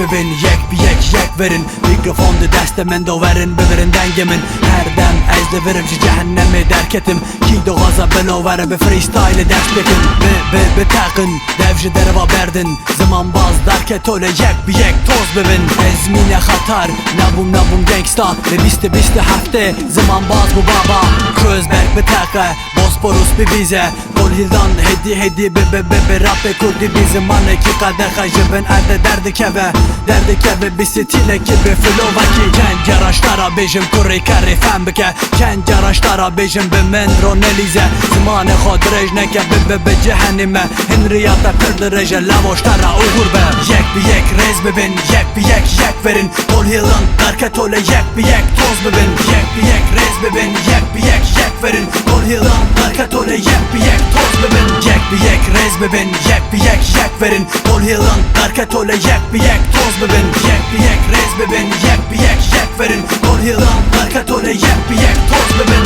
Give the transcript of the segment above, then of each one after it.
bebin yek verin. Mikrofondu dəstəmən də verin bibirin dəngimin. Hər dəm əzdə verim ki cəhənnəmi dərk etim. Ki də qaza belə verim bir freestyle dərs bekim. Be təqin devşi dərva bərdin. Zaman baz dərk et öyle yek toz bebin. Ezmine xatar nabum gangsta. Ve bisti hafte zaman baz bu baba. Közberk be təqə Bosporus bir bize. Kol hildan hedi be rappe kurdi bizim anne ki kadeh jibin erde derdi keve bisi tile gibi filovaki. Kend yaraşlara bejim kuri kari fem bike. Kend yaraşlara bejim be mendro nelize. Zimane khod rej neke be cehennime. Henriyata kırdı reje lavoştara uğur be. Yek rez bebin yek verin. Kol hildan darket öyle yek toz bebin. Yek rez bebin yek verin. Kol hildan darket öyle yek toz bebin. Yek rez bebin yek verin. Kol hildan darket öyle yek toz bebin. Yek rez bebin yek verin. Kol hildan darket öyle yek toz bebin.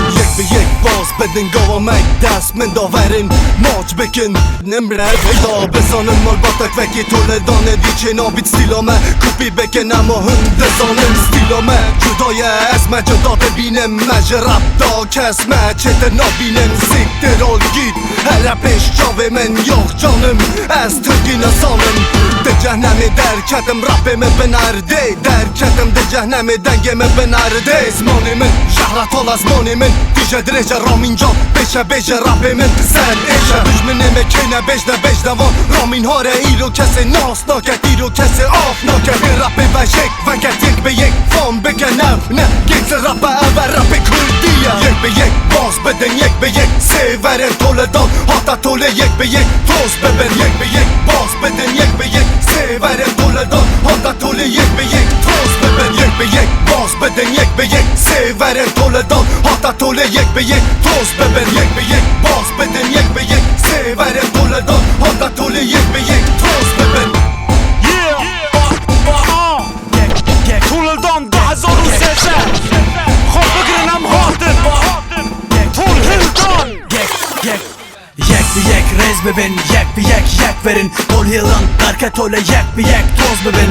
Yek bas bedin gava meg dest men da verin. Maç bekin nemre peyda besanın mal batak veki toledane diçin abit stilame. Kupi beken ama hünde zanın stilame. Cudaya esme ceda bebinem mecrab da kesme. Çeter nabinem siktir ol git. Hele peş çave men yok canım. Ez Türk'ine sanım. De cehennemi derketim Rabbimi ben erde. Derketim de cehennemi dengemi ben erde. Zmanimin şehret ol azmanimin. Dije direce Ramin can beşe Rabbimin sen eşe. Düşmenime kene beşde van. Ramin hare ilo kese nas naket ilo kese af naket. Bir rappi ve yek veket yek be yek fan beke ne geçse rappe ever rappi kurdiye. Yek be yek bas beden yek be yek severen toledan hatta tole yek be yek toz beben. Yek be yek bas beden yek be yek severen toledan hatta tole yek be yek toz beben. Yek be yek bas beden yek be yek severen toledan hatta tole yek be yek toz beben. Yek be yek bas beden yek be yek severen toledan hatta tole yek be yek toz beben. Toledan 2003 خب بگیرنم هاتم Tol Hildan Yek rez bebin yek verin. Kol hildan darket öyle yek toz bebin.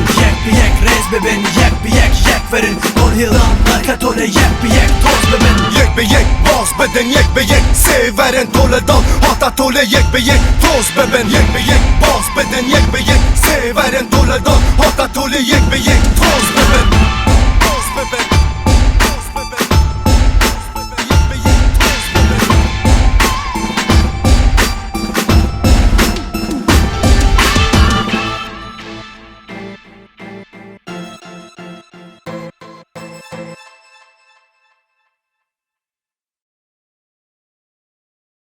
Yek rez bebin yek verin. Kol hildan darket öyle yek toz bebin. Yek be yek bas beden yek be yek severen toledan hatta tole yek be yek toz beben. Yek be yek bas beden yek be yek severen toledan hatta tole yek be yek toz beben.